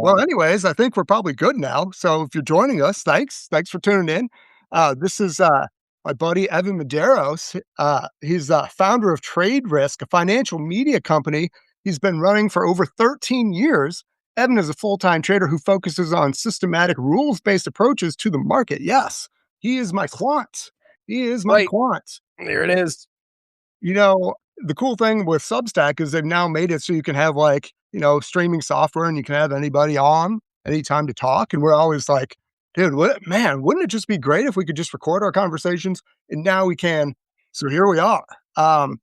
Well, anyways, I think we're probably good now. So if you're joining us, thanks. Thanks for tuning in. This is my buddy Evan Medeiros. He's founder of Trade Risk, a financial media company he's been running for over 13 years. Evan is a full-time trader who focuses on systematic rules-based approaches to the market. Yes, he is my quant. He is my Right. quant. There it is. You know, the cool thing with Substack is they've now made it so you can have like, streaming software and you can have anybody on anytime to talk. And we're always like, dude, wouldn't it just be great if we could just record our conversations? And now we can. So here we are. Um,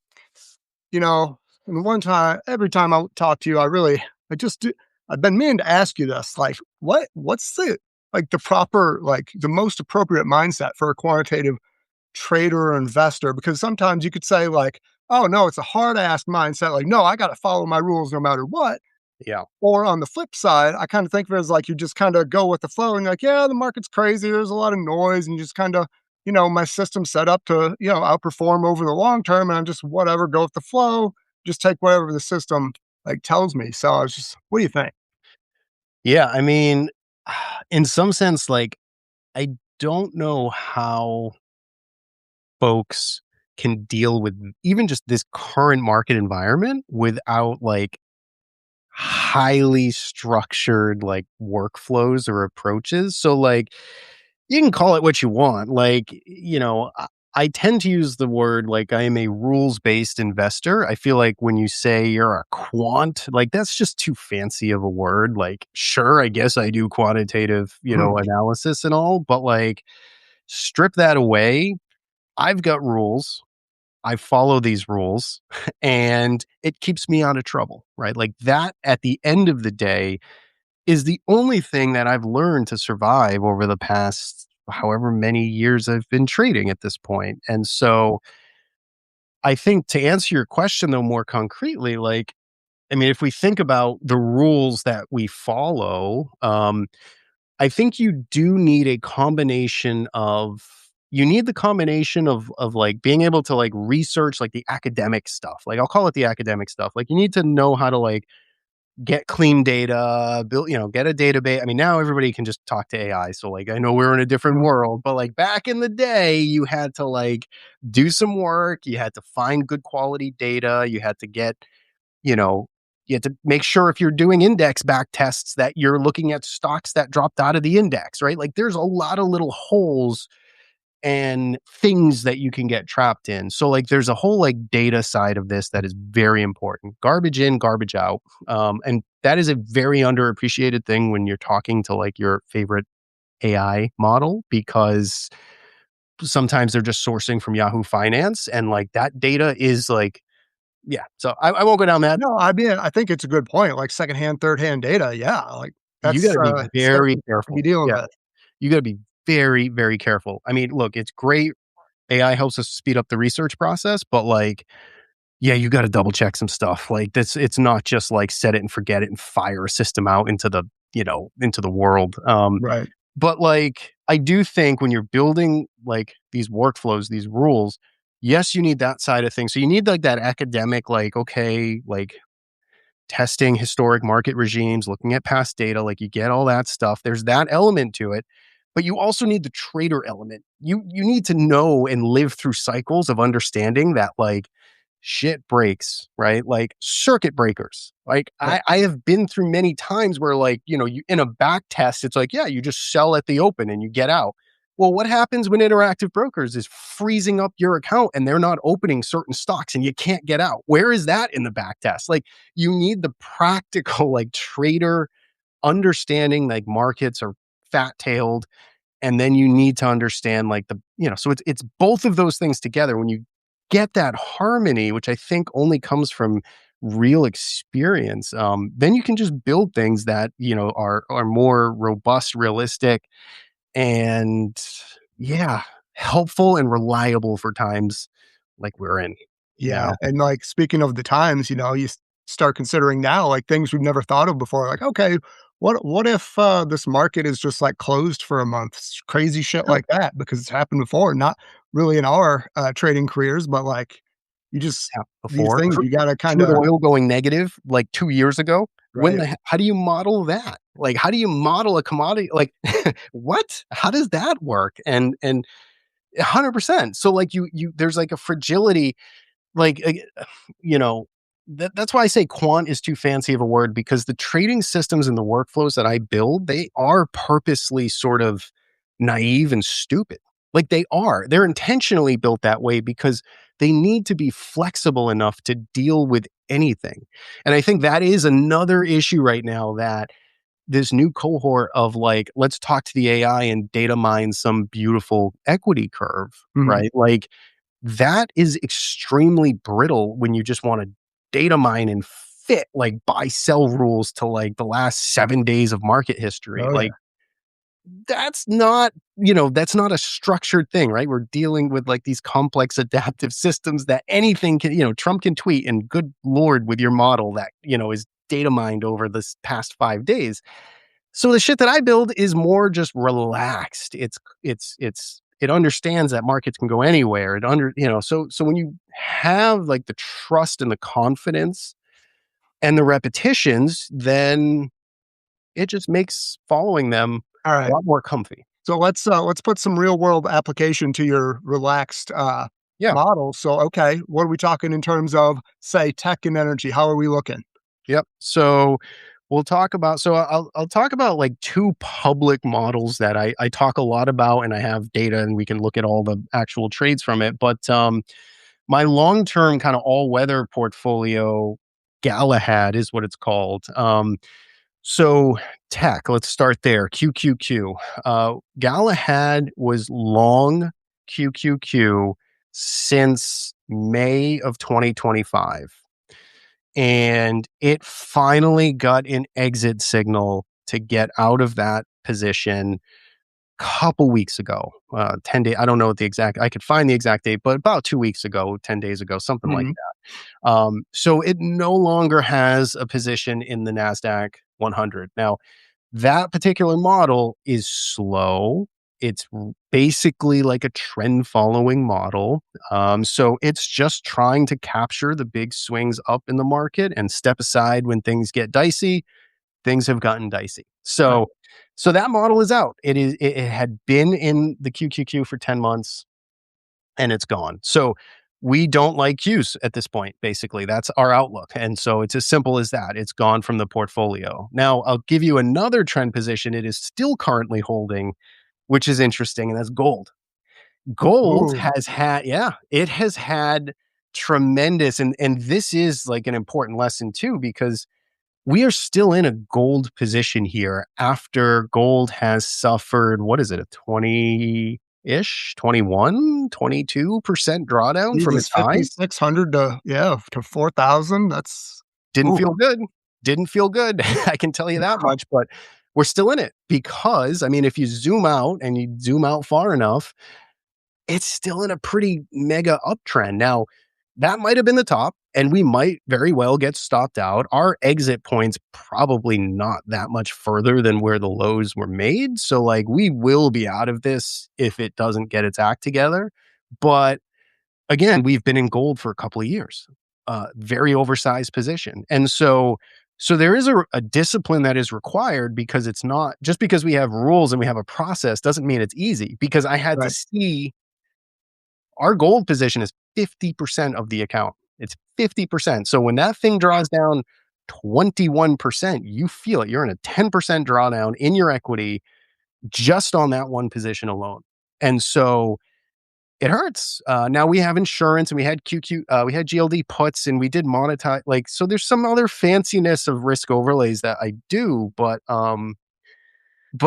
and one time, every time I talk to you, I've been meaning to ask you this, like, what's the proper, like the most appropriate mindset for a quantitative trader or investor? Because sometimes you could say like, oh no, it's a hard ass mindset. Like, no, I got to follow my rules no matter what. Yeah. Or on the flip side, I kind of think of it as like, you just kind of go with the flow and like, yeah, the market's crazy. There's a lot of noise and you just kind of, my system's set up to, outperform over the long term. And I'm just whatever, go with the flow, just take whatever the system like tells me. So I was just, what do you think? Yeah. I mean, in some sense, like, I don't know how folks can deal with even just this current market environment without like highly structured like workflows or approaches. So like you can call it what you want. Like, I tend to use the word like I am a rules-based investor. I feel like when you say you're a quant, like that's just too fancy of a word. Like, sure, I guess I do quantitative, analysis and all, but like strip that away. I've got rules. I follow these rules and it keeps me out of trouble, right? Like that at the end of the day is the only thing that I've learned to survive over the past however many years I've been trading at this point. And so I think to answer your question though more concretely, like, I mean, if we think about the rules that we follow, I think you need the combination of like being able to like research like the academic stuff. Like I'll call it the academic stuff. Like you need to know how to like get clean data, build, get a database. I mean, now everybody can just talk to AI. So like I know we're in a different world, but like back in the day, you had to like do some work, you had to find good quality data, you know, you had to make sure if you're doing index back tests that you're looking at stocks that dropped out of the index, right? Like there's a lot of little holes and things that you can get trapped in. So like there's a whole like data side of this that is very important. Garbage in, garbage out. And that is a very underappreciated thing when you're talking to like your favorite AI model, because sometimes they're just sourcing from Yahoo Finance and like that data is like, yeah. So I won't go down that. No, I mean, I think it's a good point. Like secondhand, third-hand data. Yeah. Like You got that's to be very scary to be careful. dealing Yeah. with. You got to be very, very careful. I mean, look, it's great. AI helps us speed up the research process, but like, yeah, you got to double check some stuff. Like this, it's not just like set it and forget it and fire a system out into the world. Right. But like, I do think when you're building like these workflows, these rules, yes, you need that side of things. So you need like that academic, like, okay, like testing historic market regimes, looking at past data, like you get all that stuff. There's that element to it. But you also need the trader element. You need to know and live through cycles of understanding that like shit breaks, right? Like circuit breakers. Like Yeah. I have been through many times where like, you in a back test, it's like, yeah, you just sell at the open and you get out. Well, what happens when Interactive Brokers is freezing up your account and they're not opening certain stocks and you can't get out? Where is that in the back test? Like you need the practical like trader understanding like markets are fat tailed, and then you need to understand like so it's both of those things together. When you get that harmony, which I think only comes from real experience, then you can just build things that are more robust, realistic, and yeah, helpful and reliable for times like we're in Yeah. now. And like speaking of the times, start considering now like things we've never thought of before. Like, okay, what if this market is just like closed for a month? Crazy shit Yeah, like that because it's happened before. Not really in our trading careers, but like you just yeah, these before things you gotta kind crude of oil going negative like 2 years ago. right. How do you model that? Like, how do you model a commodity? Like, what? How does that work? And 100%. So like there's like a fragility, like you know, that's why I say quant is too fancy of a word, because the trading systems and the workflows that I build, they are purposely sort of naive and stupid. Like they're intentionally built that way because they need to be flexible enough to deal with anything. And I think that is another issue right now, that this new cohort of like, let's talk to the AI and data mine some beautiful equity curve, Mhm. right? Like that is extremely brittle when you just want to data mine and fit like buy sell rules to like the last 7 days of market history. Oh, yeah. Like that's not, that's not a structured thing, right? We're dealing with like these complex adaptive systems that anything can, Trump can tweet and good Lord with your model that, is data mined over this past 5 days. So the shit that I build is more just relaxed. It understands that markets can go anywhere. So when you have like the trust and the confidence and the repetitions, then it just makes following them All a right. lot more comfy. So let's put some real world application to your relaxed, Yeah. model. So, okay, what are we talking in terms of, say, tech and energy? How are we looking? Yep. So we'll talk about I'll talk about like two public models that I talk a lot about, and I have data and we can look at all the actual trades from it. But my long-term kind of all-weather portfolio, Galahad is what it's called. So tech, let's start there. QQQ. Galahad was long QQQ since May of 2025. And it finally got an exit signal to get out of that position couple weeks ago, 10 days. I don't know what the exact, I could find the exact date, but about 2 weeks ago, 10 days ago, something like Mhm. that. So it no longer has a position in the NASDAQ 100. Now, that particular model is slow. It's basically like a trend following model. So it's just trying to capture the big swings up in the market and step aside when things get dicey. Things have gotten dicey. Right. So that model is out. It had been in the QQQ for 10 months and it's gone. So we don't like Qs at this point, basically. That's our outlook. And so it's as simple as that. It's gone from the portfolio. Now, I'll give you another trend position it is still currently holding, which is interesting, and that's gold. Gold Ooh. has had, yeah, it has had tremendous, and this is like an important lesson too, because we are still in a gold position here after gold has suffered, what is it, a 20-ish, 22% drawdown from Jesus, its highs? 5,600 to, yeah, to 4,000. That's, Didn't ooh. feel good. Didn't feel good. I can tell you that much, but we're still in it because, I mean, if you zoom out and you zoom out far enough, it's still in a pretty mega uptrend. Now, that might have been the top, and we might very well get stopped out. Our exit point's probably not that much further than where the lows were made. So, like, we will be out of this if it doesn't get its act together. But again, we've been in gold for a couple of years, very oversized position. And so there is a discipline that is required, because it's not just because we have rules and we have a process doesn't mean it's easy, because I had to Right. see our gold position is 50% of the account. It's 50%. So when that thing draws down 21%, you feel it. You're in a 10% drawdown in your equity just on that one position alone. And so it hurts. Now we have insurance and we had we had GLD puts and we did monetize. Like, so there's some other fanciness of risk overlays that I do, but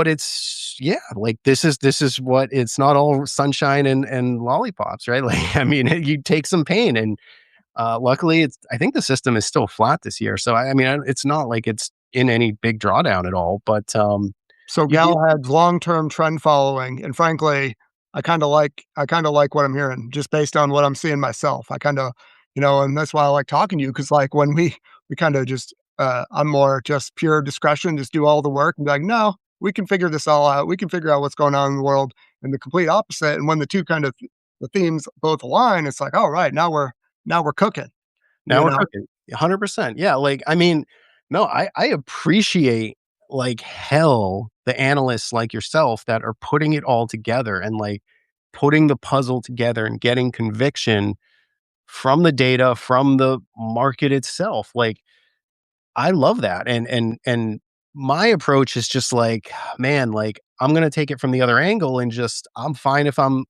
it's, yeah, like this is what, it's not all sunshine and lollipops, right? Like, I mean, you take some pain, and luckily it's, I think the system is still flat this year. So I mean, it's not like it's in any big drawdown at all, but So you Galahad's long-term trend following, and frankly, I kinda like what I'm hearing just based on what I'm seeing myself. I kinda, and that's why I like talking to you, because like, when we kinda just, I'm more just pure discretion, just do all the work and be like, "No, we can figure this all out. We can figure out what's going on in the world," and the complete opposite, and when the 2 kind of the themes both align, it's like, "Alright, now we're cooking," now you we're know? cooking. 100%. Yeah, like, I mean, no, I appreciate like hell the analysts like yourself that are putting it all together and like putting the puzzle together and getting conviction from the data, from the market itself. Like I love that. And my approach is just like, man, like I'm going to take it from the other angle and just I'm fine if I'm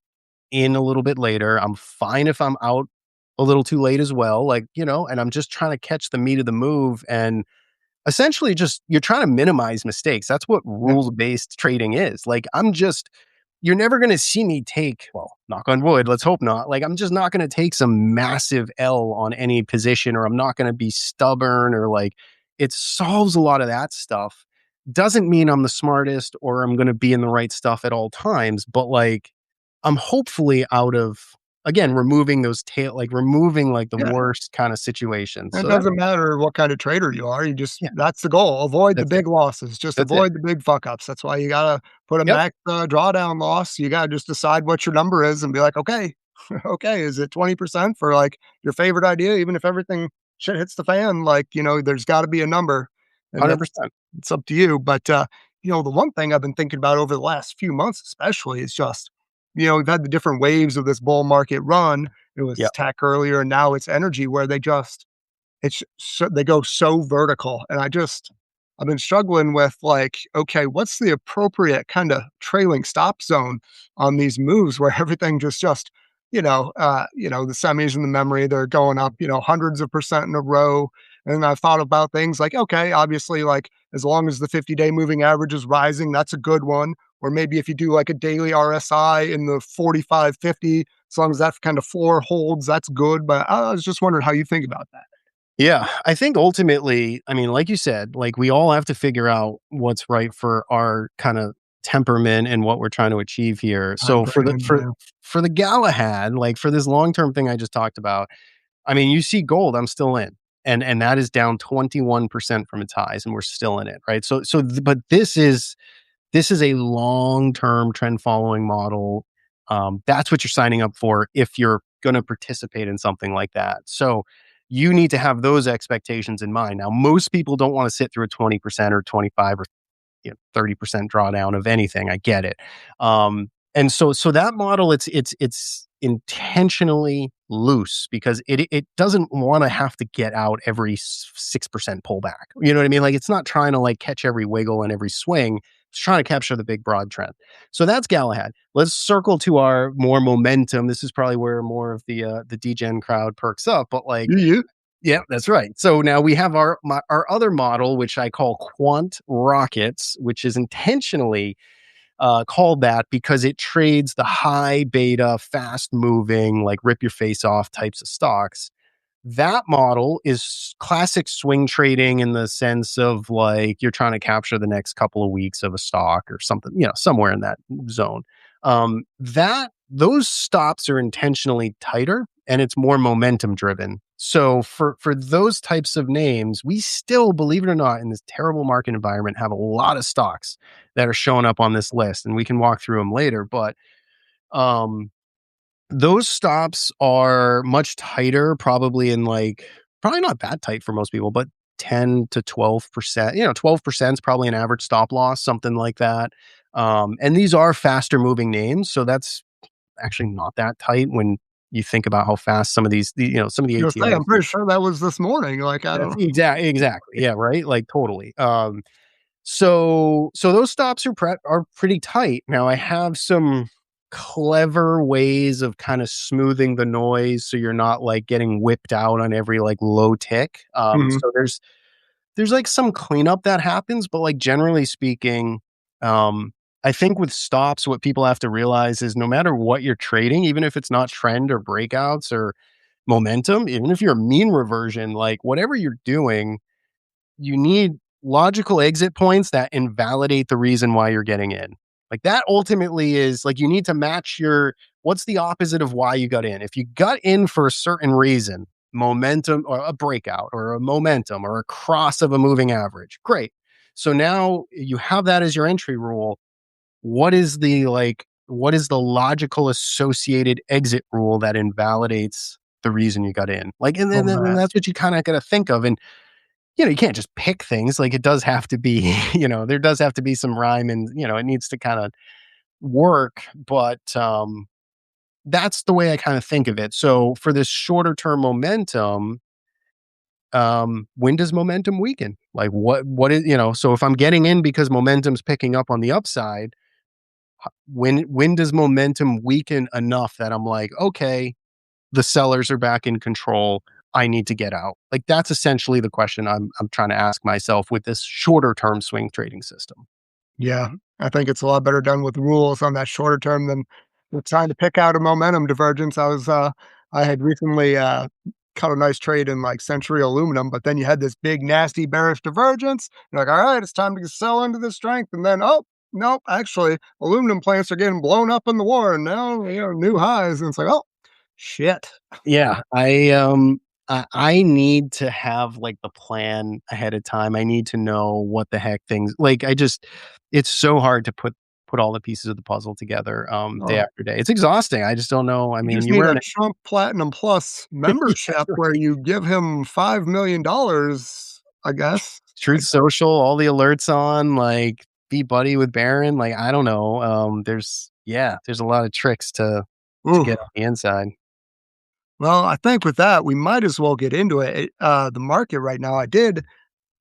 in a little bit later. I'm fine if I'm out a little too late as well. Like, and I'm just trying to catch the meat of the move and essentially just you're trying to minimize mistakes. That's what Yeah. rules-based trading is. Like, you're never gonna see me take, well, knock on wood, let's hope not. Like, I'm just not gonna take some massive L on any position, or I'm not gonna be stubborn, or like it solves a lot of that stuff. Doesn't mean I'm the smartest or I'm gonna be in the right stuff at all times, but like I'm hopefully out of, again, removing like the Yeah. worst kind of situations. It So that doesn't matter what kind of trader you are, you just yeah, that's the goal, avoid the that's it. big losses, just That's it. avoid the big fuck ups. That's why you gotta put a Yep, max, drawdown loss. You gotta just decide what your number is and be like, "Okay, okay, is it 20% for, like, your favorite idea?" Even if everything shit hits the fan, like, there's gotta be a number, and that's 100%. it's up to you, but, the one thing I've been thinking about over the last few months especially is just, we've had the different waves of this bull market run. It was Yeah. tech earlier, and now it's energy where they go so vertical, and I've been struggling with, like, okay, what's the appropriate kinda trailing stop zone on these moves where everything the semis and the memory, they're going up, hundreds of percent in a row, and I've thought about things like, okay, obviously, like, as long as the 50-day moving average is rising, that's a good one, or maybe if you do, like, a daily RSI in the 45, 50, as long as that kind of floor holds, that's good, but I was just wondering how you think about that. Yeah, I think ultimately, I mean, like you said, like we all have to figure out what's right for our kind of temperament and what we're trying to achieve here. Time So frame, yeah. for the Galahad, like for this long-term thing I just talked about, I mean, you see gold, I'm still in. And that is down 21% from its highs and we're still in it, right? But this is a long-term trend following model. That's what you're signing up for if you're going to participate in something like that. So you need to have those expectations in mind. Now, most people don't want to sit through a 20% or 25 or 30% drawdown of anything. I get it. And so that model, it's intentionally loose because it doesn't want to have to get out every 6% pullback. You know what I mean? Like it's not trying to like catch every wiggle and every swing. It's trying to capture the big broad trend. So that's Galahad. Let's circle to our more momentum. This is probably where more of the degen crowd perks up. But like You yeah, that's right. So now we have our other model, which I call Quant Rockets, which is intentionally called that because it trades the high beta, fast moving, like rip your face off types of stocks. That model is classic swing trading in the sense of like you're trying to capture the next couple of weeks of a stock or something, somewhere in that zone. That those stops are intentionally tighter and it's more momentum driven. So for those types of names, we still, believe it or not, in this terrible market environment, have a lot of stocks that are showing up on this list, and we can walk through them later. But um, those stops are much tighter, probably not that tight for most people, but 10 to 12%. 12% is probably an average stop loss, something like that. And these are faster moving names, so that's actually not that tight when you think about how fast some of the gonna say, I'm ATS. pretty sure that was this morning, like, I don't That's know. exactly. Yeah, right? Like totally. So those stops are pretty tight. Now I have some clever ways of kind of smoothing the noise so you're not like getting whipped out on every like low tick. Mhm. So there's like some cleanup that happens, but like generally speaking, um, I think with stops, what people have to realize is no matter what you're trading, even if it's not trend or breakouts or momentum, even if you're a mean reversion, like whatever you're doing, you need logical exit points that invalidate the reason why you're getting in. Like that ultimately is like you need to match what's the opposite of why you got in. If you got in for a certain reason, momentum or a breakout or a momentum or a cross of a moving average, great. So now you have that as your entry rule. What is the logical associated exit rule that invalidates the reason you got in? Like, and then Love and that. that's what you kind of got to think of. And you can't just pick things. Like it does have to be, there does have to be some rhyme and, it needs to kind of work. But that's the way I kind of think of it. So for this shorter term momentum, when does momentum weaken? Like what is, so if I'm getting in because momentum's picking up on the upside, when does momentum weaken enough that I'm like, okay, the sellers are back in control. I need to get out. Like that's essentially the question I'm trying to ask myself with this shorter term swing trading system. Yeah, I think it's a lot better done with rules on that shorter term than with trying to pick out a momentum divergence. I had recently, cut a nice trade in, like, Century Aluminum, but then you had this big, nasty bearish divergence. You're like, "Alright, it's time to sell into the strength," and then, "Oh, nope, actually, aluminum plants are getting blown up in the war, and now, new highs," and it's like, "Oh, shit." Yeah, I need to have like the plan ahead of time. I need to know what the heck things like. It's so hard to put all the pieces of the puzzle together day Oh, after day. It's exhausting. I just don't know. I you mean, just you need wear a an Trump Platinum Plus yeah, membership where you give him $5,000,000, I guess. Truth Social, all the alerts on, like be buddy with Baron. Like I don't know. There's a lot of tricks to Ooh. get on the inside. Well, I think with that, we might as well get into it. The market right now, I did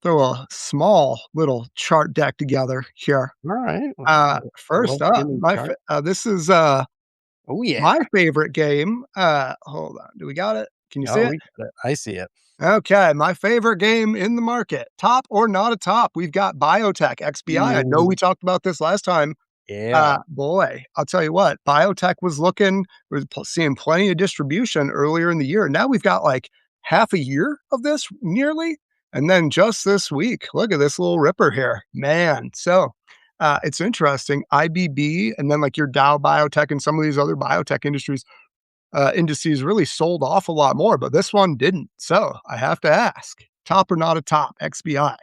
throw a small little chart deck together here. All right. First Love up, getting chart. this is Oh yeah. my favorite game. Hold on, do we got it? Can you see Oh, it? we got it. I see it. Okay, my favorite game in the market, top or not a top. We've got biotech XBI. I know Ooh, we talked about this last time. yeah. Boy, I'll tell you what, biotech was seeing plenty of distribution earlier in the year. Now we've got like half a year of this nearly. And then just this week, look at this little ripper here, man. So it's interesting. IBB and then like your Dow Biotech and some of these other biotech indices really sold off a lot more, but this one didn't. So I have to ask, top or not a top, XBI?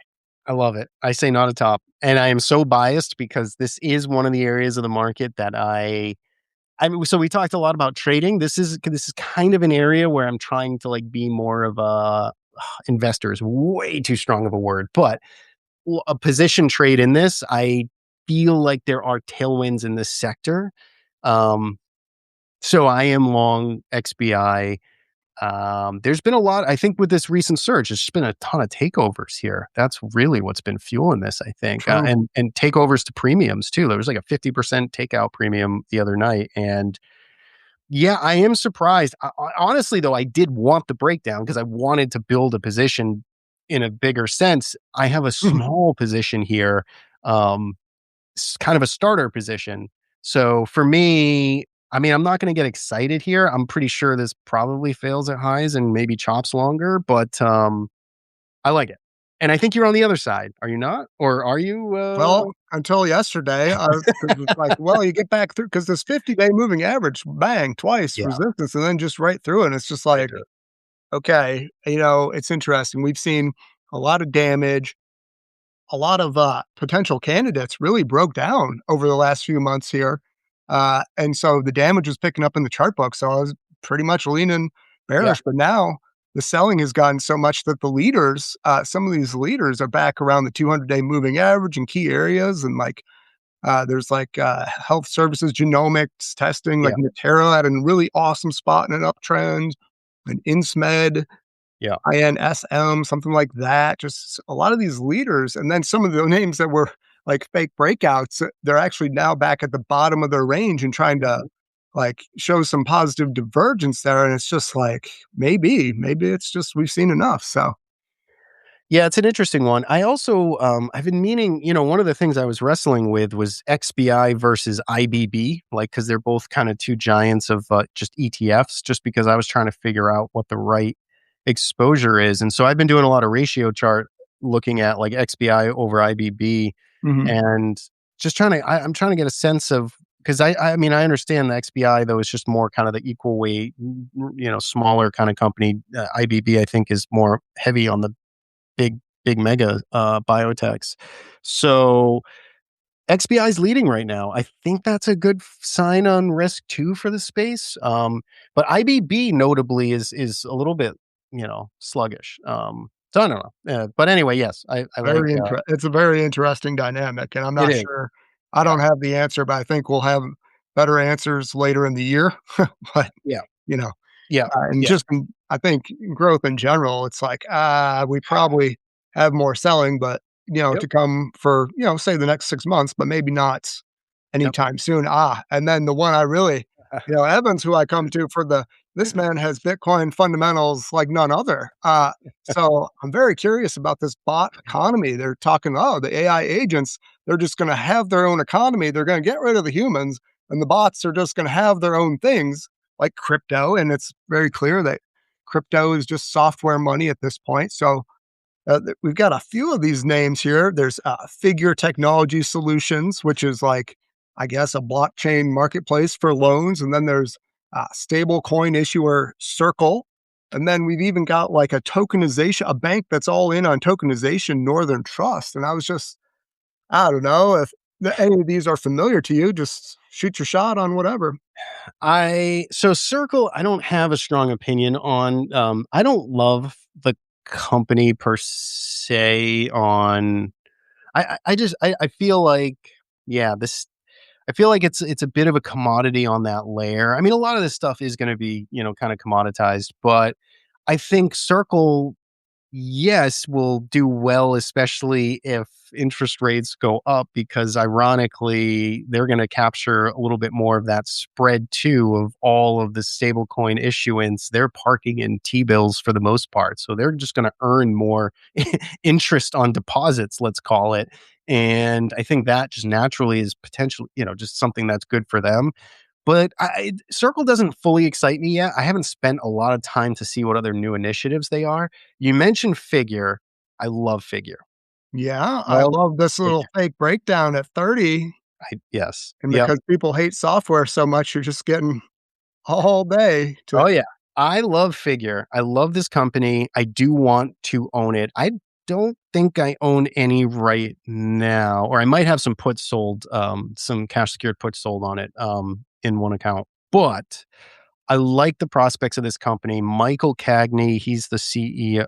I love it. I say not a top, and I am so biased because this is one of the areas of the market that I mean, so we talked a lot about trading. This is kind of an area where I'm trying to like be more of a investor is way too strong of a word, but a position trade in this. I feel like there are tailwinds in this sector. Um, so I am long XBI. There's been a lot, I think, with this recent surge. There's just been a ton of takeovers here. That's really what's been fueling this, I think, True. and takeovers to premiums too. There was like a 50% takeout premium the other night, and yeah, I am surprised. Honestly, though, I did want the breakdown because I wanted to build a position in a bigger sense. I have a small position here, um, kind of a starter position. So for me, I mean, I'm not going to get excited here. I'm pretty sure this probably fails at highs and maybe chops longer, but I like it. And I think you're on the other side. Are you not? Or are you? Well, until yesterday, I was 'cause it's like, well, you get back through because this 50-day moving average, bang, twice Yeah, resistance and then just right through, and it's just right like, there. okay, it's interesting. We've seen a lot of damage, a lot of, potential candidates really broke down over the last few months here, and so the damage was picking up in the chart book, so I was pretty much leaning Yeah, bearish, but now the selling has gotten so much that some of these leaders are back around the 200-day moving average in key areas, and, like, there's, like, health services, genomics testing, yeah, like Natera at a really awesome spot in an uptrend, and Insmed yeah. INSM, something like that. Just a lot of these leaders, and then some of the names that were like fake breakouts, they're actually now back at the bottom of their range and trying to like show some positive divergence there. And it's just like maybe it's just we've seen enough. So Yeah, it's an interesting one. I also, I've been meaning, one of the things I was wrestling with was XBI versus IBB, like, because they're both kind of two giants of just ETFs, just because I was trying to figure out what the right exposure is. And so I've been doing a lot of ratio chart looking at like XBI over IBB mhm. and just I'm trying to get a sense of, because I mean, I understand the XBI though is just more kind of the equal weight, smaller kind of company. IBB, I think, is more heavy on the big mega biotechs. So XBI is leading right now. I think that's a good sign on risk too for the space. But IBB notably is a little bit sluggish. So I don't know. But anyway, yes, I like, It's a very interesting dynamic, and I'm it not is. sure. I Yeah. don't have the answer, but I think we'll have better answers later in the year. But, Yeah. you know, Yeah. and Yeah. just I think in growth in general, it's like, we probably have more selling, but, Yep. to come for, say the next 6 months, but maybe not Yep. anytime soon. And then the one I really, Evans, who I come to for this man has Bitcoin fundamentals like none other. So I'm very curious about this bot economy. They're talking, oh, the AI agents, they're just going to have their own economy. They're going to get rid of the humans, and the bots are just going to have their own things like crypto. And it's very clear that crypto is just software money at this point. So we've got a few of these names here. There's Figure Technology Solutions, which is like, I guess, a blockchain marketplace for loans. And then there's stable coin issuer Circle. And then we've even got like a bank that's all in on tokenization, Northern Trust. And I was just, I don't know if any of these are familiar to you, just shoot your shot on whatever. So Circle, I don't have a strong opinion on. I don't love the company per se. I feel like, yeah, this. I feel like it's a bit of a commodity on that layer. I mean, a lot of this stuff is going to be, kind of commoditized, but I think Circle, yes, will do well, especially if interest rates go up, because ironically, they're going to capture a little bit more of that spread too of all of the stablecoin issuance. They're parking in T bills for the most part. So they're just going to earn more interest on deposits, let's call it. And I think that just naturally is potentially, just something that's good for them. But Circle doesn't fully excite me yet. I haven't spent a lot of time to see what other new initiatives they are. You mentioned Figure. I love Figure. Yeah, I Love love this little Figure. fake breakdown at 30. Yes. And Yep. because people hate software so much, you're just getting all day to Oh, yeah. I love Figure. I love this company. I do want to own it. I don't think I own any right now, or I might have some puts sold, some cash secured puts sold on it, in one account. But I like the prospects of this company. Michael Cagney, he's the CEO.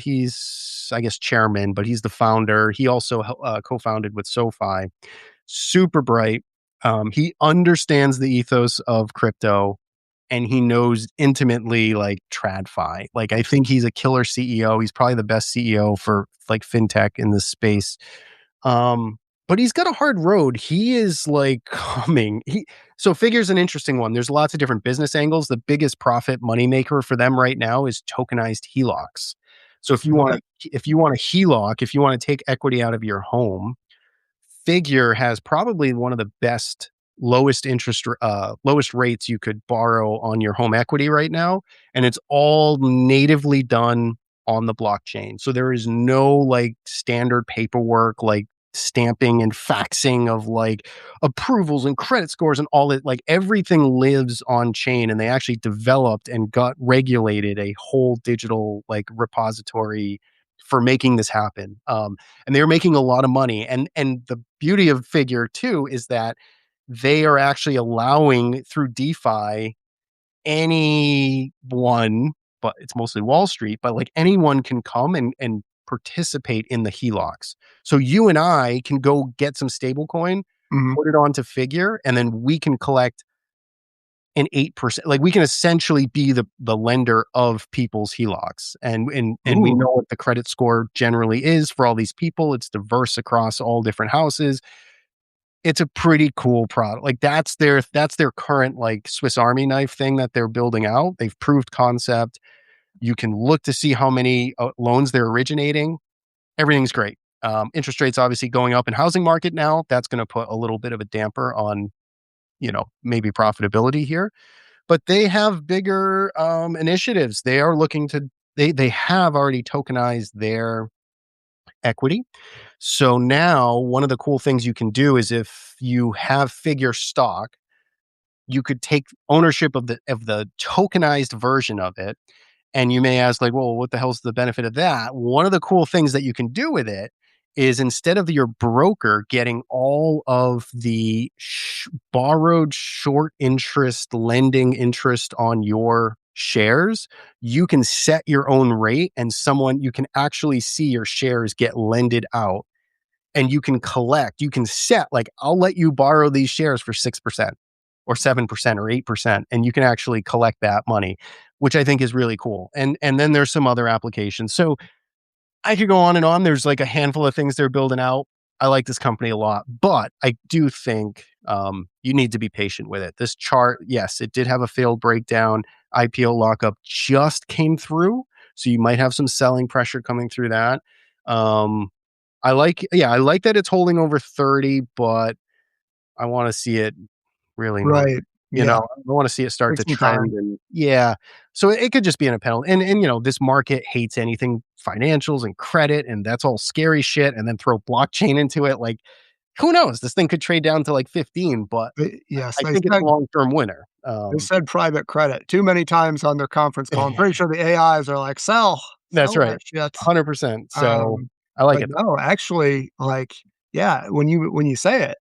He's, I guess, chairman, but he's the founder. He also co-founded with SoFi. Super bright. He understands the ethos of crypto, and he knows intimately like TradFi. Like, I think he's a killer CEO. He's probably the best CEO for like fintech in this space. But he's got a hard road. He is like coming. So Figure's an interesting one. There's lots of different business angles. The biggest profit moneymaker for them right now is tokenized HELOCs. So what? if you want a HELOC, if you want to take equity out of your home, Figure has probably one of the best lowest rates you could borrow on your home equity right now, and it's all natively done on the blockchain. So there is no like standard paperwork like stamping and faxing of like approvals and credit scores and all that. Like everything lives on chain, and they actually developed and got regulated a whole digital like repository for making this happen. And they're making a lot of money. And the beauty of Figure too is that they are actually allowing through DeFi anyone, but it's mostly Wall Street, but like anyone can come and participate in the HELOCs. So you and I can go get some stable coin, Mhm. put it onto Figure, and then we can collect an 8%. Like we can essentially be the lender of people's HELOCs. And we Ooh. know what the credit score generally is for all these people. It's diverse across all different houses. It's a pretty cool product. Like that's their current like Swiss Army knife thing that they're building out. They've proved concept. You can look to see how many loans they're originating. Everything's great. Interest rates obviously going up in housing market now. That's going to put a little bit of a damper on, maybe profitability here, but they have bigger initiatives. They are looking to they have already tokenized their equity. So now one of the cool things you can do is if you have Figure stock, you could take ownership of the tokenized version of it. And you may ask, like, well, what the hell's the benefit of that? One of the cool things that you can do with it is instead of your broker getting all of the borrowed short interest lending interest on your shares, you can set your own rate and you can actually see your shares get lended out and you can collect, you can set like, I'll let you borrow these shares for 6% or 7% or 8%, and you can actually collect that money, which I think is really cool. And then there's some other applications. So I could go on and on. There's like a handful of things they're building out. I like this company a lot, but I do think you need to be patient with it. This chart, yes, it did have a failed breakdown. IPO lockup just came through, so you might have some selling pressure coming through that. I like that it's holding over 30, but I want to see it really move. Right. You Yeah. know, I want to see it start Take to some trend time. and yeah. So it could just be in a penalty. And you know, this market hates anything financials and credit, and that's all scary shit. And then throw blockchain into it. Like, who knows? This thing could trade down to like 15, but Yes, I think it's a long-term winner. they said private credit too many times on their conference call. I'm pretty sure the AIs are like, That's sell right. that shit." 100%. So Um, I like but it. no, actually, like, yeah, when you say it,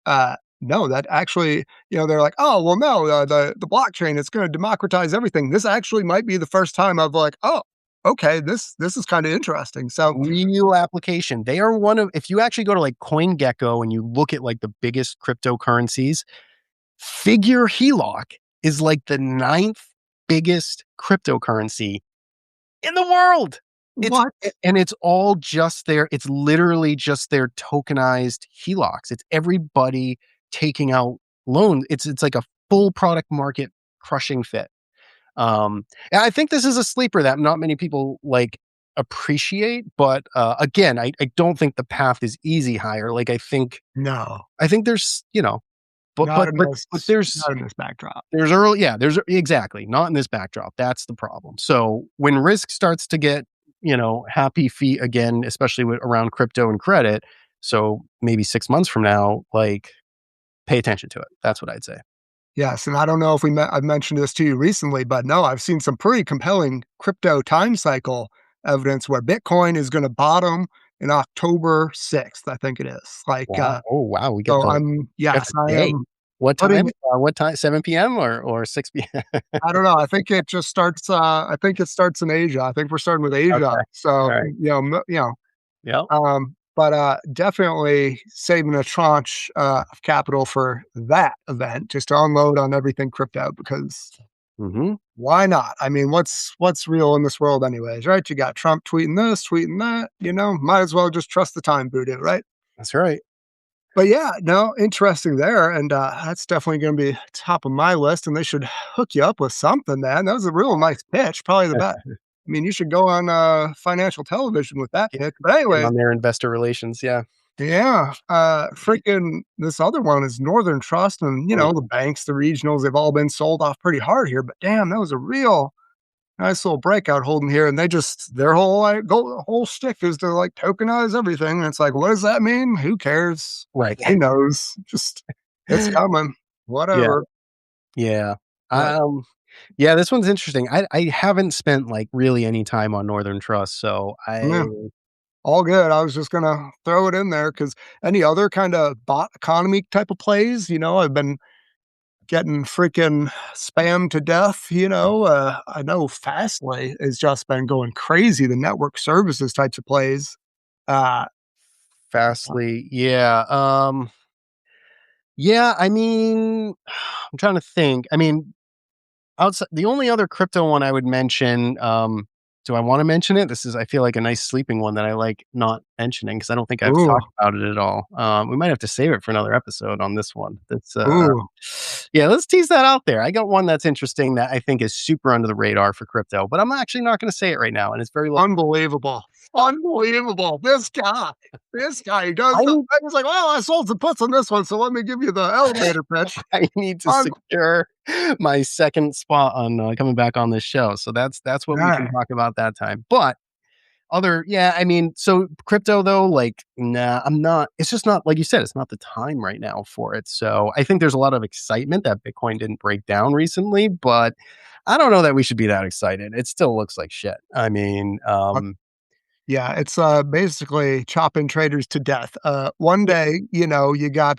no, that actually, they're like, "Oh, well, no, the blockchain is gonna democratize everything." This actually might be the first time I've like, "Oh, okay, this is kinda interesting." So, Real application. They are one of, if you actually go to like CoinGecko and you look at like the biggest cryptocurrencies, Figure HELOC is like the ninth biggest cryptocurrency in the world. It's what? and it's all just it's literally just their tokenized HELOCs. It's everybody taking out loans. It's like a full product market crushing fit. And I think this is a sleeper that not many people like appreciate, but again, I don't think the path is easy higher. Like No, I think there's, but not but in but this but not in this backdrop. there's early, yeah, there's exactly not in this backdrop. That's the problem. So when risk starts to get, happy feet again, especially around crypto and credit, so maybe 6 months from now, like pay attention to it. That's what I'd say. Yes, and I don't know if I've mentioned this to you recently, but no, I've seen some pretty compelling crypto time cycle evidence where Bitcoin is gonna bottom in October 6th, I think it is. Like, Wow. Oh wow. We get so the yes, that's a I day. am What time? putting What time? 7 p.m. or 6 p.m. I don't know, I think it just starts, I think it starts in Asia. I think we're starting with Asia. Okay. All So, right. Yep. but, definitely saving a tranche, of capital for that event just to unload on everything crypto because Mhm. why not? I mean, what's real in this world anyways, right? You got Trump tweeting this, tweeting that, might as well just trust the time voodoo, right? That's right. But yeah, no, interesting there. And that's definitely going to be top of my list. And they should hook you up with something, man. That was a real nice pitch. Probably the best. I mean, you should go on financial television with that Get pitch. But getting anyways, on their investor relations, yeah. yeah, freaking this other one is Northern Trust. And, Mm. the banks, the regionals, they've all been sold off pretty hard here. But damn, that was a real nice little breakout holding here. And their whole whole shtick is to like tokenize everything. And it's like, what does that mean? Who cares? Right. Who knows? Just it's coming. Yeah. Whatever. Yeah. But Yeah, this one's interesting. I haven't spent, like, really any time on Northern Trust, so yeah, all good. I was just gonna throw it in there because any other kind of bot economy type of plays, I've been getting freaking spammed to death. I know Fastly has just been going crazy. The network services types of plays. Uh, Fastly, yeah, yeah, I mean, I'm trying to think. I mean, outside the only other crypto one I would mention, do I wanna mention it? This is, I feel like, a nice sleeping one that I like not mentioning because I don't think I've ooh, talked about it at all. We might have to save it for another episode on this one. That's, ooh, yeah, let's tease that out there. I got one that's interesting that I think is super under the radar for crypto, but I'm actually not gonna say it right now, and it's very unbelievable. Unbelievable. This guy, he does I the need he's like, "Well, I sold some puts on this one, so let me give you the elevator pitch." I need to Un secure my second spot on, coming back on this show, so that's what we can Yeah, talk about that time, but yeah, I mean, so crypto though, like, nah, I'm not, it's just not, like you said, it's not the time right now for it. So I think there's a lot of excitement that Bitcoin didn't break down recently, but I don't know that we should be that excited. It still looks like shit. I mean, Yeah, it's, basically chopping traders to death. One Yeah. day, you got,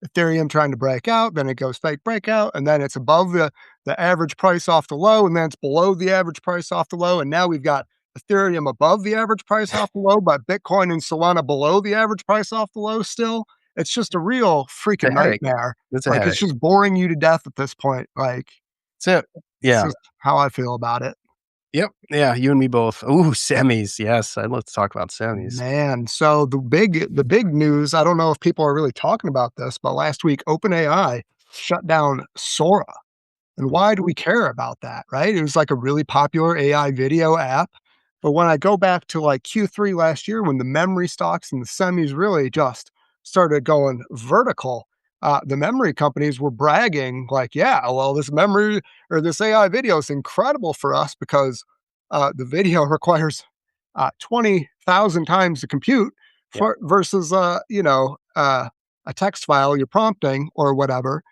Ethereum trying to break out, then it goes fake breakout, and then it's above the average price off the low, and then it's below the average price off the low, and now we've got Ethereum above the average price off the low, but Bitcoin and Solana below the average price off the low still. It's just a real It's freaking a headache. nightmare. It's a Like, it's headache. just boring you to death at this point, like, That's it. it's Yeah. just how I feel about it. Yep. Yeah, you and me both. Ooh, semis. Yes, let's talk about semis. Man, so the big news, I don't know if people are really talking about this, but last week OpenAI shut down Sora. And why do Mhm. we care about that, right? It was like a really popular AI video app. But when I go back to like Q3 last year, when the memory stocks and the semis really just started going vertical, the memory companies were bragging, like, yeah, well, this memory or this AI video is incredible for us because the video requires 20,000 times the compute Yep. for versus, a text file you're prompting or whatever.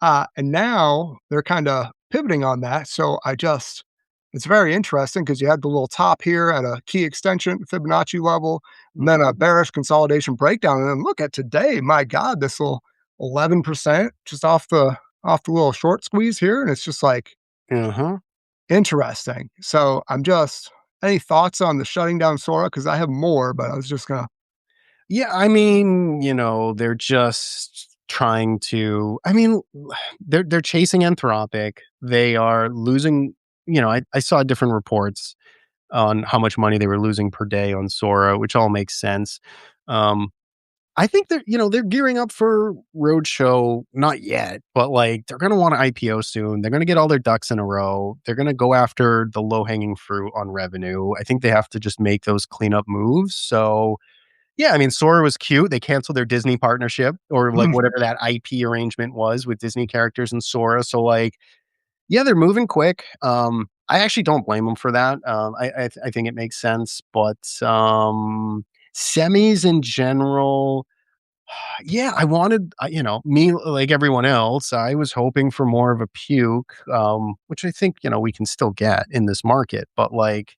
And now they're kind of pivoting on that. So it's very interesting because you had the little top here at a key extension Fibonacci level, and then a bearish consolidation breakdown. And then look at today, my God, this little 11% just off the little short squeeze here. And it's just like Uh-huh. interesting. So any thoughts on the shutting down Sora? Because I have more, but I was just gonna Yeah, I mean, they're just trying to I mean, they're chasing Anthropic. They are losing, I saw different reports on how much money they were losing per day on Sora, which all makes sense. Um, I think they're gearing up for roadshow, not yet, but like they're gonna want to IPO soon. They're gonna get all their ducks in a row. They're gonna go after the low-hanging fruit on revenue. I think they have to just make those cleanup moves. So yeah, I mean, Sora was cute. They canceled their Disney partnership or like mm, whatever that IP arrangement was with Disney characters and Sora. So like, yeah, they're moving quick. I actually don't blame them for that. I think it makes sense, but semis in general, yeah, I wanted, me like everyone else. I was hoping for more of a puke, which I think we can still get in this market, but like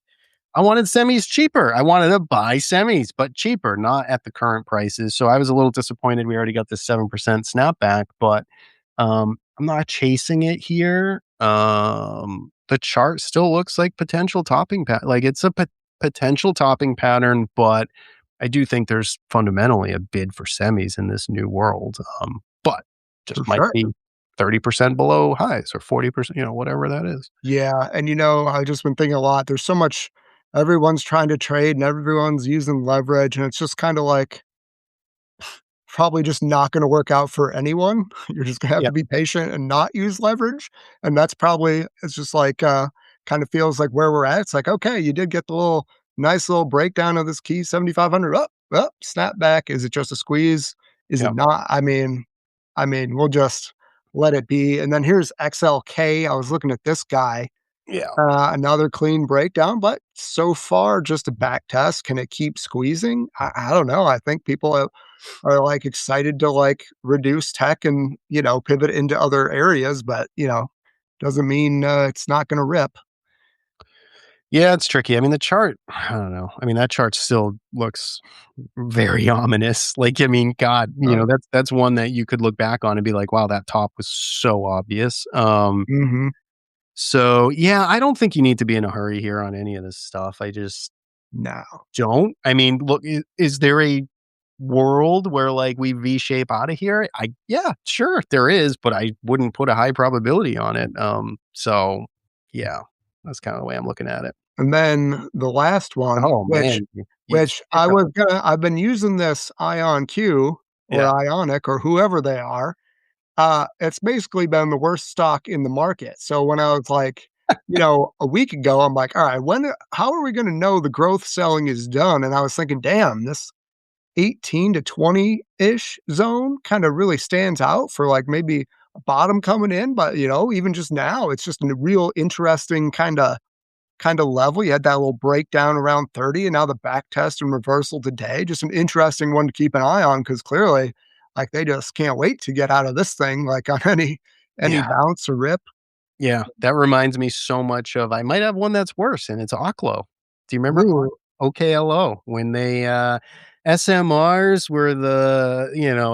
I wanted semis cheaper. I wanted to buy semis, but cheaper, not at the current prices. So I was a little disappointed. We already got this 7% snapback, but I'm not chasing it here. The chart still looks like potential topping like it's a potential topping pattern, but I do think there's fundamentally a bid for semis in this new world. But just for might sure. be 30% below highs or 40%, whatever that is. Yeah, and I've just been thinking a lot. There's so much everyone's trying to trade and everyone's using leverage, and it's just kind of like probably just not going to work out for anyone. You're just going to have to Yep. be patient and not use leverage. And that's probably, it's just like, kind of feels like where we're at. It's like, okay, you did get the nice little breakdown of this key 7,500 up, snap back. Is it just a squeeze? Is it Yep. not? We'll just let it be. And then here's XLK. I was looking at this guy, Yeah. another clean breakdown, but so far just a back test. Can it keep squeezing? I don't know. I think people are like excited to like reduce tech and pivot into other areas, but doesn't mean it's not going to rip. Yeah, it's tricky. I mean, the chart, I don't know. I mean, that chart still looks very ominous. Like, I mean, God, Oh, that's one that you could look back on and be like, wow, that top was so obvious. hmm. So yeah, I don't think you need to be in a hurry here on any of this stuff. I just No, don't. I mean, look, is there a world where like we V shape out of here? Yeah, sure, there is, but I wouldn't put a high probability on it. So yeah, that's kind of the way I'm looking at it. and then the last one, Oh which man, you which I hiccup. was gonna, I've been using this Ion Q or Yeah. Ionic or whoever they are. It's basically been the worst stock in the market. So when I was like, a week ago, I'm like, all right, how are we going to know the growth selling is done? And I was thinking, damn, this 18 to 20 ish zone kind of really stands out for like maybe a bottom coming in. But, even just now, it's just a real interesting kind of level. You had that little breakdown around 30 and now the back test and reversal today. Just an interesting one to keep an eye on because clearly like they just can't wait to get out of this thing like on any Yeah. bounce or rip. Yeah, that reminds me so much of I might have one that's worse, and it's Oklo. Do you remember Ooh, Oklo? OKLO, when they SMRs were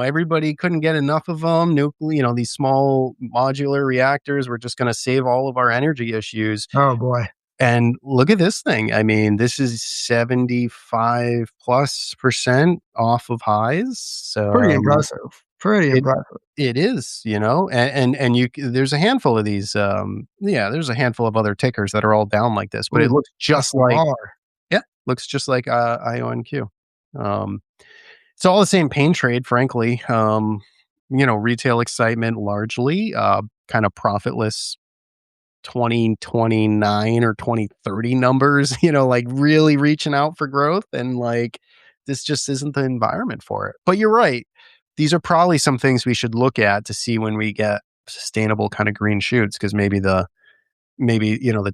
everybody couldn't get enough of them. Nuclear, these small modular reactors were just going to save all of our energy issues. Oh boy, And look at this thing. I mean, this is 75+% off of highs. pretty impressive. Pretty It impressive. it is, and there's a handful of these, there's a handful of other tickers that are all down like this, but it Ooh, looks just like, SMR. yeah, looks just like, IONQ. Um, it's all the same pain trade, frankly. Retail excitement largely, kind of profitless 2029 or 2030 numbers, like really reaching out for growth, and like this just isn't the environment for it. But you're right. These are probably some things we should look at to see when we get sustainable kind of green shoots, because maybe the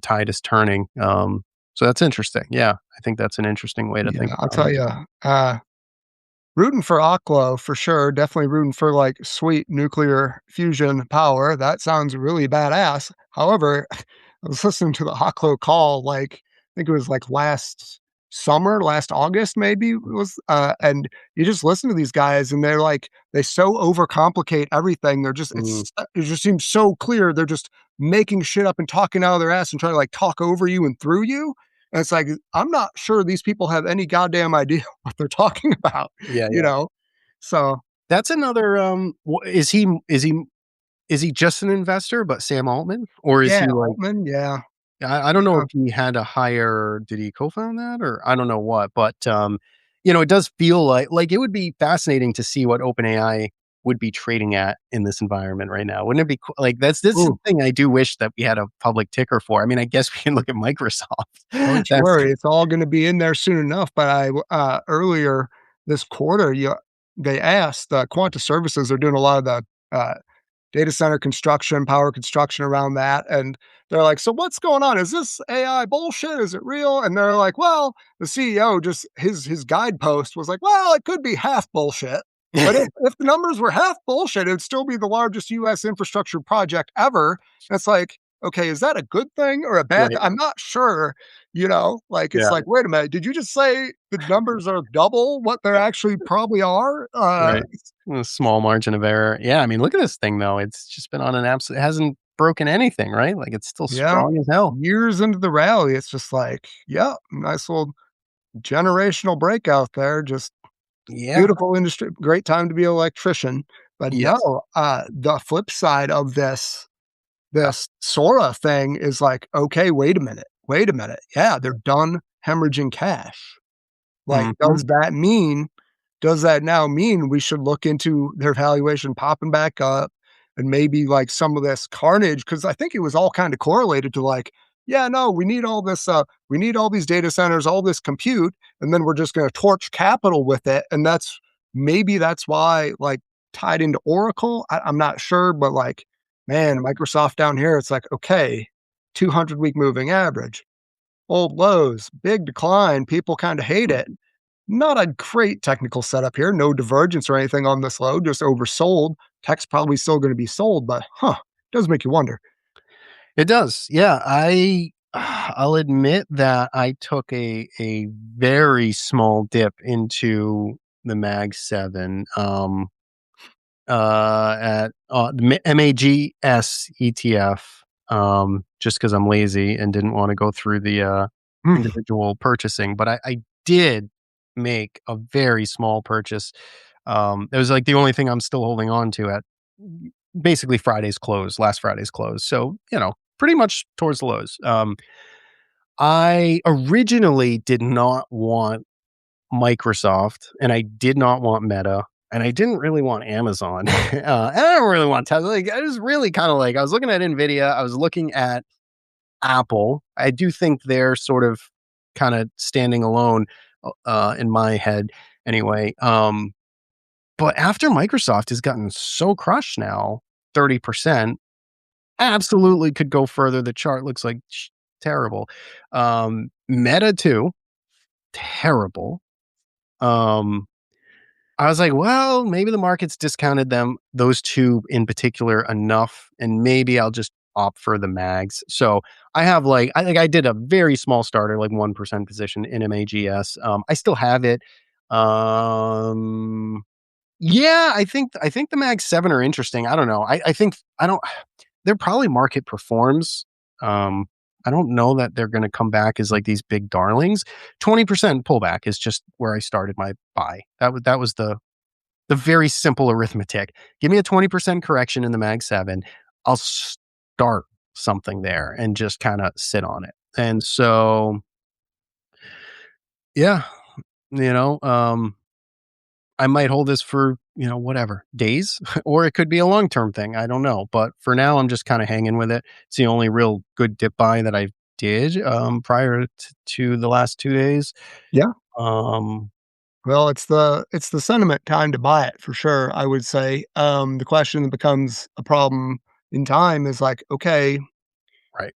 tide is turning. So that's interesting. Yeah, I think that's an interesting way to think Yeah, I'll about tell it. you, rooting for Oklo for sure. Definitely rooting for like sweet nuclear fusion power. That sounds really badass. However, I was listening to the Oklo call, like I think it was like last summer, last August maybe it was, and you just listen to these guys and they're like they so overcomplicate everything. They're just Mm, it just seems so clear. They're just making shit up and talking out of their ass and trying to like talk over you and through you. And it's like I'm not sure these people have any goddamn idea what they're talking about. yeah, You yeah. know? So, That's another. Is he just an investor, but Sam Altman, or is yeah, he like? Altman, yeah. I don't know Uh, if he had a higher, did he co-found that, or I don't know what, but, it does feel like it would be fascinating to see what OpenAI would be trading at in this environment right now. Wouldn't it be cool? Like, this is the ooh, thing I do wish that we had a public ticker for. I mean, I guess we can look at Microsoft. don't you That's worry, it's all gonna be in there soon enough, but earlier this quarter, they asked, Quanta Services are doing a lot of the, data center construction, power construction around that, and they're like, "So what's going on? Is this AI bullshit? Is it real?" And they're like, "Well," the CEO just his guidepost was like, "Well, it could be half bullshit, but if the numbers were half bullshit, it would still be the largest US infrastructure project ever." And it's like, "Okay, is that a good thing or a bad right. I'm not sure, like, it's Yeah, like, "Wait a minute, did you just say the numbers are double what they actually probably are?" right. A small margin of error. Yeah, I mean, look at this thing though. It's just been on an absolute, it hasn't broken anything, right? Like, it's still Yeah, strong as hell. years into the rally, it's just like, yeah, nice little generational breakout there, just Yeah. beautiful industry, great time to be an electrician. But Yes. no, the flip side of this Sora thing is like, okay, wait a minute. Yeah, they're done hemorrhaging cash. Like, Mhm. does that now mean we should look into their valuation popping back up and maybe like some of this carnage? Because I think it was all kind of correlated to like, yeah, no, we need all this, we need all these data centers, all this compute, and then we're just going to torch capital with it. And that's why like tied into Oracle. I'm not sure, but like, man, Microsoft down here, it's like, okay, 200-week moving average, old lows, big decline. People kind of hate it, not a great technical setup here, no divergence or anything on this low, just oversold. Tech's probably still gonna be sold, but, does make you wonder. It does. Yeah, I'll admit that I took a very small dip into the Mag 7, at, the MAGS ETF, just because 'cause I'm lazy and didn't wanna go through the, Mm, individual purchasing, but I did make a very small purchase. It was, like, the only thing I'm still holding on to at basically last Friday's close, so, pretty much towards the lows. I originally did not want Microsoft, and I did not want Meta, and I didn't really want Amazon, and I don't really want Tesla. Like, I was really kinda like, I was looking at NVIDIA, I was looking at Apple. I do think they're sort of kinda standing alone, in my head anyway. But after Microsoft has gotten so crushed now, 30%, absolutely could go further. The chart looks like terrible. Meta too, terrible. Um, I was like, well, maybe the market's discounted those two in particular enough, and maybe I'll just opt for the mags. So I have like I did a very small starter, like 1% position in MAGS. I still have it. Yeah, I think the Mag 7 are interesting. I don't know. I think I don't they're probably market performs. Um, I don't know that they're gonna come back as like these big darlings. 20% pullback is just where I started my buy. That was the very simple arithmetic. Give me a 20% correction in the Mag 7. I'll start something there and just kind of sit on it. And so, yeah, you know, I might hold this for, whatever, days, or it could be a long-term thing. I don't know. But for now, I'm just kind of hanging with it. It's the only real good dip buy that I did prior to the last 2 days. Yeah. Um, Well, it's the sentiment time to buy it for sure, I would say. The question that becomes a problem in time is like, okay, right.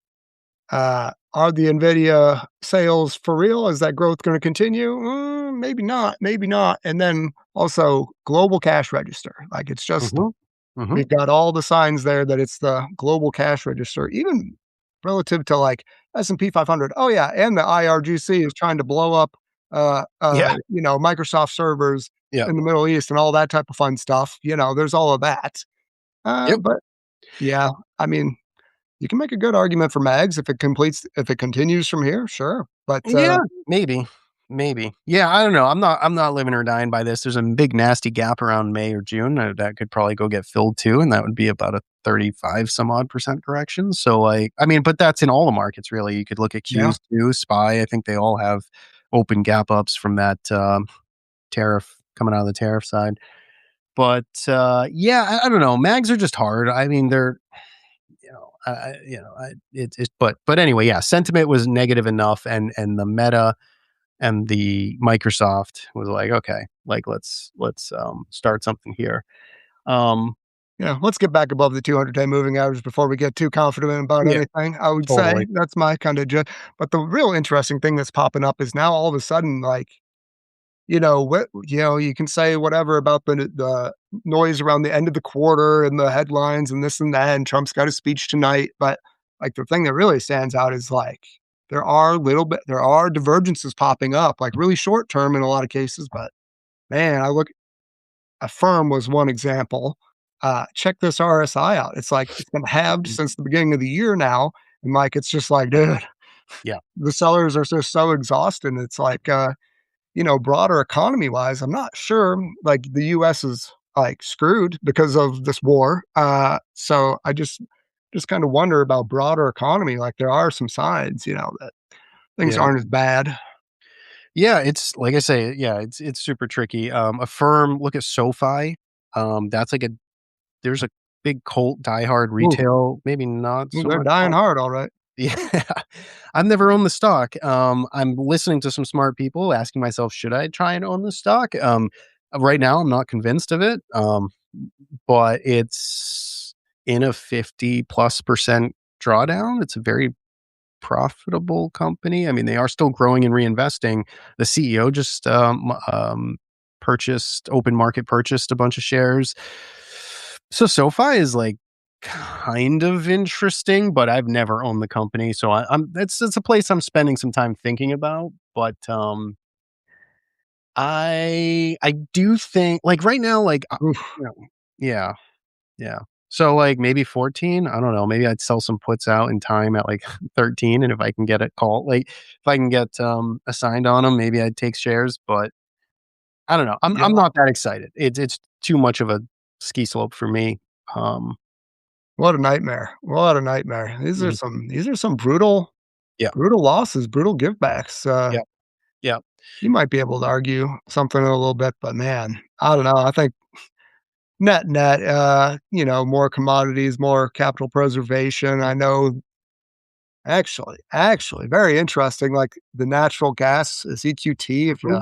are the Nvidia sales for real? Is that growth going to continue? Maybe not, maybe not. And then also global cash register. Like it's just Hmm. Hmm. we've got all the signs there that it's the global cash register, even relative to like S&P 500. Oh yeah, and the IRGC is trying to blow up, Yeah. Microsoft servers Yeah. in the Middle East and all that type of fun stuff. There's all of that. Yep. But yeah, I mean, you can make a good argument for mags if it continues from here, sure. But Yeah, maybe, maybe. Yeah, I don't know. I'm not living or dying by this. There's a big nasty gap around May or June that could probably go get filled too, and that would be about a 35 some odd percent correction. So like, I mean, but that's in all the markets really. You could look at yeah, Qs too, SPY. I think they all have open gap ups from that tariff coming out of the tariff side. But yeah, I don't know. Mags are just hard. I mean, they're but anyway, yeah, sentiment was negative enough, and the Meta and the Microsoft was like, okay, like let's start something here. Um, yeah. Let's get back above the 200-day moving average before we get too confident about yeah, anything. I would say totally. that's my kind of. But the real interesting thing that's popping up is now all of a sudden, like you can say whatever about the noise around the end of the quarter and the headlines and this and that, and Trump's got a speech tonight. But like the thing that really stands out is like there are divergences popping up, like really short term in a lot of cases. But man, I look Affirm was one example. Check this RSI out. It's like it's been halved since the beginning of the year now. And like it's just like, dude, Yeah, the sellers are just so exhausted. It's like broader economy wise, I'm not sure like the US is like screwed because of this war. So I just kind of wonder about broader economy. Like there are some signs, that things yeah, aren't as bad. yeah. It's like I say, yeah, it's super tricky. A firm look at SoFi. That's like a there's a big cult diehard Ooh, retail, maybe not ooh, so they're much. dying hard, all right. Yeah. I've never owned the stock. I'm listening to some smart people, asking myself, should I try and own the stock? Right now, I'm not convinced of it. But it's in a 50 plus percent drawdown. It's a very profitable company. I mean, they are still growing and reinvesting. The CEO just open market purchased a bunch of shares. So SoFi is like kind of interesting, but I've never owned the company, so I'm it's a place I'm spending some time thinking about. But I do think like right now, like Oof. you know, yeah, yeah. So like maybe 14, I don't know. Maybe I'd sell some puts out in time at like 13, and if I can get it called, like if I can get assigned on them, maybe I'd take shares. But I don't know. I'm Yeah. not that excited. It's too much of a ski slope for me. Um, What a nightmare. What a nightmare. mhm. These are some Yeah, brutal losses, brutal givebacks. yeah, yeah, You might be able to argue something a little bit, but man, I don't know. I think net, more commodities, more capital preservation. I know actually, very interesting, like the natural gas is EQT, if you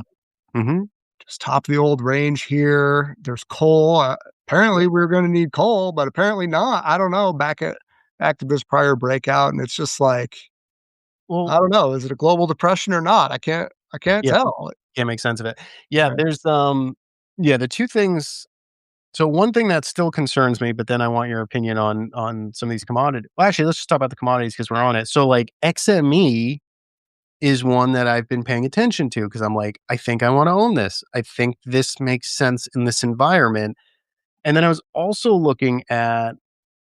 mm-hmm. just top of the old range here, there's coal. Yeah. Apparently we're gonna need coal, but apparently not. I don't know, back to this prior breakout, and it's just like, Well, I don't know, is it a global depression or not? I can't yeah, tell. can't make sense of it. Yeah, Right. there's yeah, the two things. So one thing that still concerns me, but then I want your opinion on some of these commodities. Well, actually, let's just talk about the commodities because we're on it. So like XME is one that I've been paying attention to because I'm like, I think I want to own this. I think this makes sense in this environment. And then I was also looking at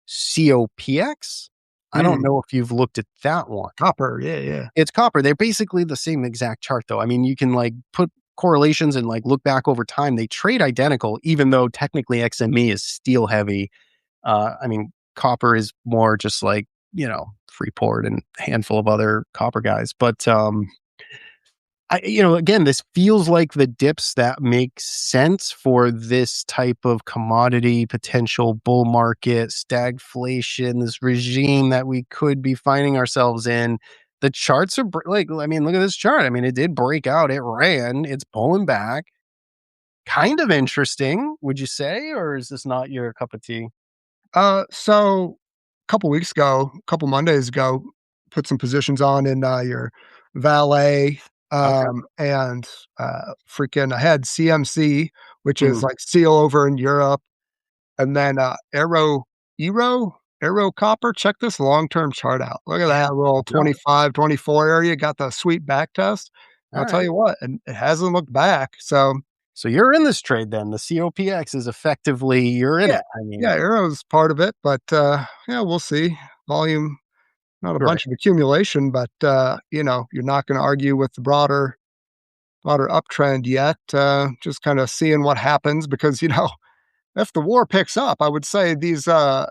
COPX. I don't Mm, know if you've looked at that one. copper, yeah, yeah. It's copper. They're basically the same exact chart though. I mean, you can like put correlations and like look back over time. They trade identical, even though technically XME is steel heavy. I mean, copper is more just like, Freeport and a handful of other copper guys. But again, this feels like the dips that make sense for this type of commodity potential bull market, stagflation, this regime that we could be finding ourselves in. The charts are like, I mean, look at this chart. I mean, it did break out, it ran, it's pulling back. Kind of interesting, would you say, or is this not your cup of tea? So a couple weeks ago, a couple Mondays ago, put some positions on in your valet, Okay. and freaking I had CMC, which is Mhm. like steel over in Europe, and then Aero Copper. Check this long-term chart out. Look at Yeah. that little No. 25, 24 area. Got the sweet back test. All I'll tell right. you what, and it hasn't looked back. So So you're in this trade then. The COPX is effectively you're in yeah, it. I yeah, mean, Aero's part of it, but yeah, we'll see. Volume, not a right. bunch of accumulation, but you're not going to argue with the broader uptrend yet. Just kind of seeing what happens because if the war picks up, I would say these Belt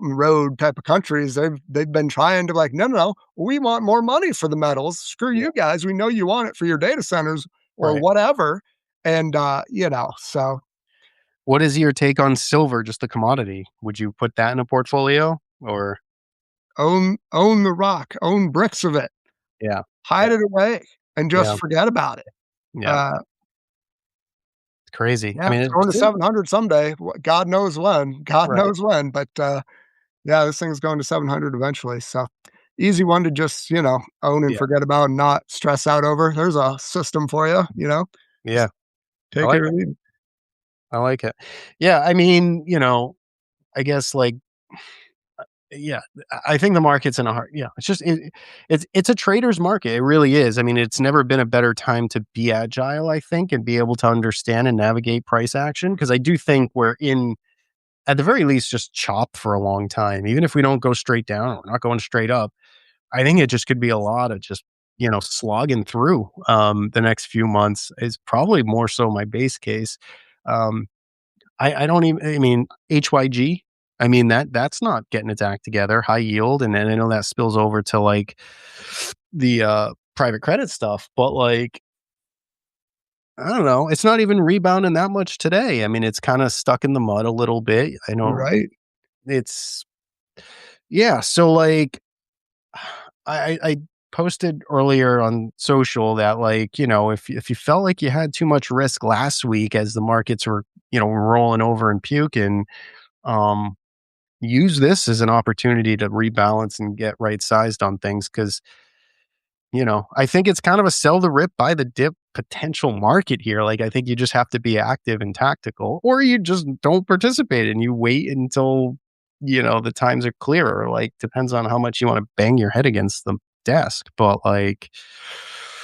and Road type of countries, they've been trying to like, no, no, no, we want more money for the metals. Screw Yeah. you guys. We know you want it for your data centers or Right. whatever. And so What is your take on silver, just the commodity? Would you put that in a portfolio or own the rock, own bricks of it, yeah. Yeah. hide it away, and just Yeah. forget about it. Yeah. Uh, It's crazy. I yeah, mean, it's going to 700 someday. God knows when. God right. knows when. But yeah, this thing's going to 700 eventually. So easy one to just own and Yeah. forget about and not stress out over. There's a system for you. Yeah. Just I take it like or it. leave it. I like it. Yeah. I mean, I guess like yeah, I think the market's in a hard yeah, it's just it's a trader's market, it really is. I mean, it's never been a better time to be agile, I think, and be able to understand and navigate price action because I do think we're in, at the very least, just chop for a long time. Even if we don't go straight down, we're not going straight up. I think it just could be a lot of just, slogging through, the next few months is probably more so my base case. Um, I don't even I mean, HYG, I mean, that's not getting its act together, high yield, and then I know that spills over to, like, the, private credit stuff, but, like, I don't know, it's not even rebounding that much today. I mean, it's kinda stuck in the mud a little bit. I know Right. it's yeah, so, like, I posted earlier on social that, like, if you felt like you had too much risk last week as the markets were, rolling over and puking, um, use this as an opportunity to rebalance and get right sized on things because, I think it's kind of a sell the rip, buy the dip potential market here. Like, I think you just have to be active and tactical, or you just don't participate and you wait until, the times are clearer. Like, depends on how much you want to bang your head against the desk. But, like,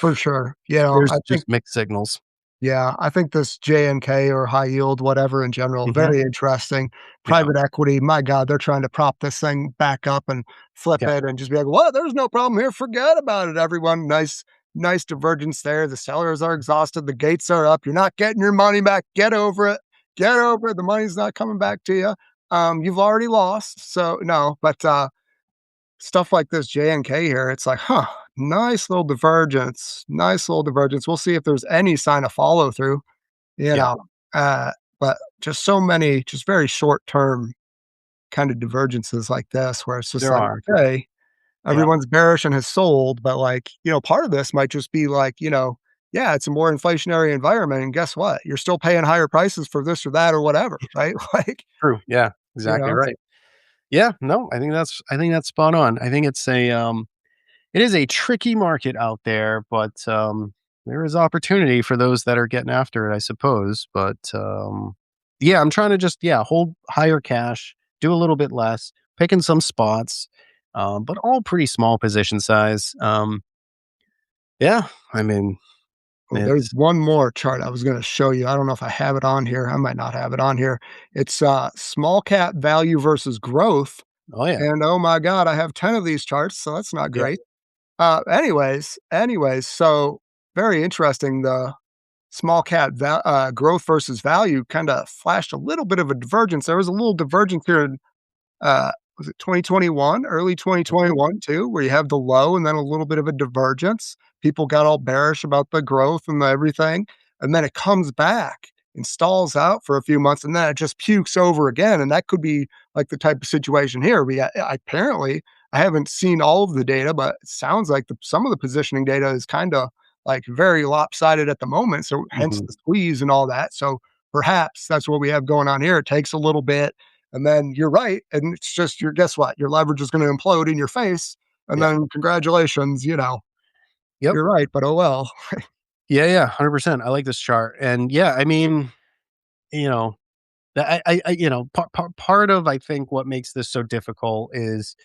For sure. there's I think just mixed signals. yeah, I think this JNK or high yield, whatever in general, Hmm. very interesting. Yeah. Private equity, my God, they're trying to prop this thing back up and flip Yeah. it and just be like, "What? There's no problem here. Forget about it, everyone." Nice divergence there. The sellers are exhausted. The gates are up. You're not getting your money back. Get over it. Get over it. The money's not coming back to you. You've already lost. So no, but stuff like this JNK here, it's like, huh, nice little divergence. Nice little divergence. We'll see if there's any sign of follow through you Yeah. know, but just so many just very short term kind of divergences like this where it's just There like, are. okay, Yeah. everyone's bearish and has sold, but like, part of this might just be like, yeah, it's a more inflationary environment. And guess what? You're still paying higher prices for this or that or whatever, right? Like, True. Yeah. you Exactly know, right. Yeah. No, I think that's spot on. I think it is a tricky market out there, but, there is opportunity for those that are getting after it, I suppose, but, Yeah, I'm trying to just, yeah, hold higher cash, do a little bit less, picking some spots, but all pretty small position size. Yeah, I mean, Oh, there's it's one more chart I was gonna show you. I don't know if I have it on here. I might not have it on here. It's, small cap value versus growth, oh, yeah. and oh my god, I have 10 of these charts, so that's not Yeah. great. Anyways, so very interesting. The small cap growth versus value kinda flashed a little bit of a divergence. There was a little divergence here in was it 2021, early Mhm. 2021 too, where you have the low and then a little bit of a divergence. People got all bearish about the growth and the everything, and then it comes back and stalls out for a few months, and then it just pukes over again. And that could be like the type of situation here. Apparently, I haven't seen all of the data, but it sounds like some of the positioning data is kind of like very lopsided at the moment. So hence Mhm. the squeeze and all that. So perhaps that's what we have going on here. It takes a little bit and then you're right, and it's just your guess what? Your leverage is gonna implode in your face, and Yeah. then congratulations, Yep. you're right, but oh well. Yeah, yeah, 100%. I like this chart, and yeah, I mean, you know, part of, I think, what makes this so difficult is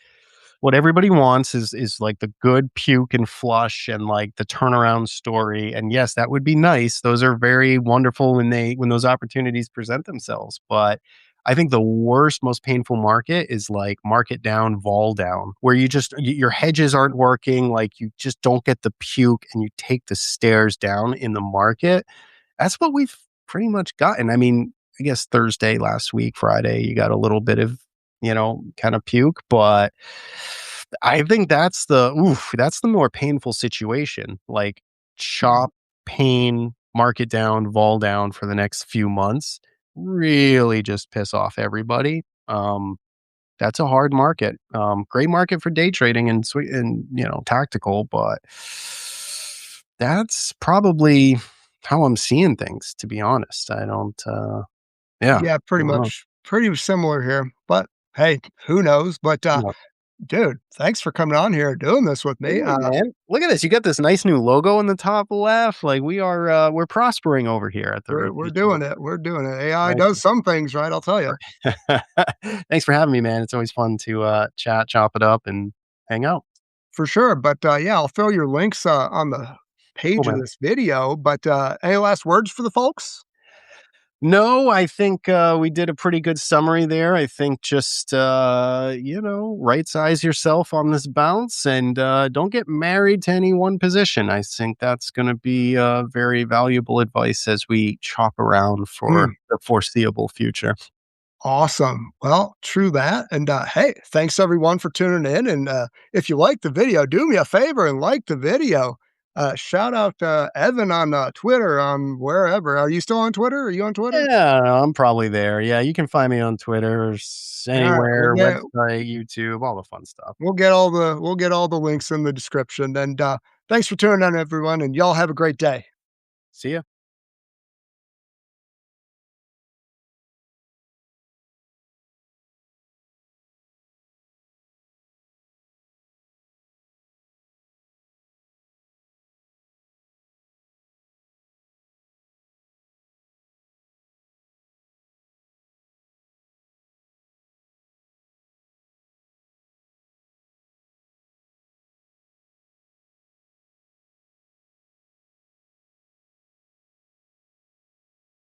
what everybody wants is like the good puke and flush and like the turnaround story. And yes, that would be nice. Those are very wonderful when those opportunities present themselves. But I think the worst, most painful market is like market down, vol down, where your hedges aren't working, like you just don't get the puke and you take the stairs down in the market. That's what we've pretty much gotten. I mean, I guess Thursday last week, Friday, you got a little bit of, kind of puke, but I think that's the more painful situation. Like Mhm. chop, pain, market down, vol down for the next few months, really just piss off everybody. That's a hard market. Great market for day trading and tactical, but that's probably how I'm seeing things, to be honest. I don't, yeah, Yeah, I pretty don't know. much pretty similar here, but hey, who knows? But, Yeah. dude, thanks for coming on here and doing this with me. Hey, man, look at this. You got this nice new logo in the top left. Like we're prospering over here at the We're Rotation. doing it, we're doing it. AI Nice. does some things right, I'll tell you. Thanks for having me, man. It's always fun to chat, chop it up, and hang out. For sure, but, yeah, I'll throw your links, on the Cool, page of man. this video, but, any last words for the folks? No, I think we did a pretty good summary there. I think just right size yourself on this bounce and don't get married to any one position. I think that's going to be very valuable advice as we chop around for Mm. the foreseeable future. Awesome. Well, true that. And hey, thanks everyone for tuning in. And if you like the video, do me a favor and like the video. Shout out Evan on Twitter, on wherever. Are you still on Twitter? Are you on Twitter? Yeah, I'm probably there. Yeah, you can find me on Twitter, All right, anywhere, website, YouTube, all the fun stuff. we'll get all the links in the description. And thanks for tuning in, everyone. And y'all have a great day. See ya.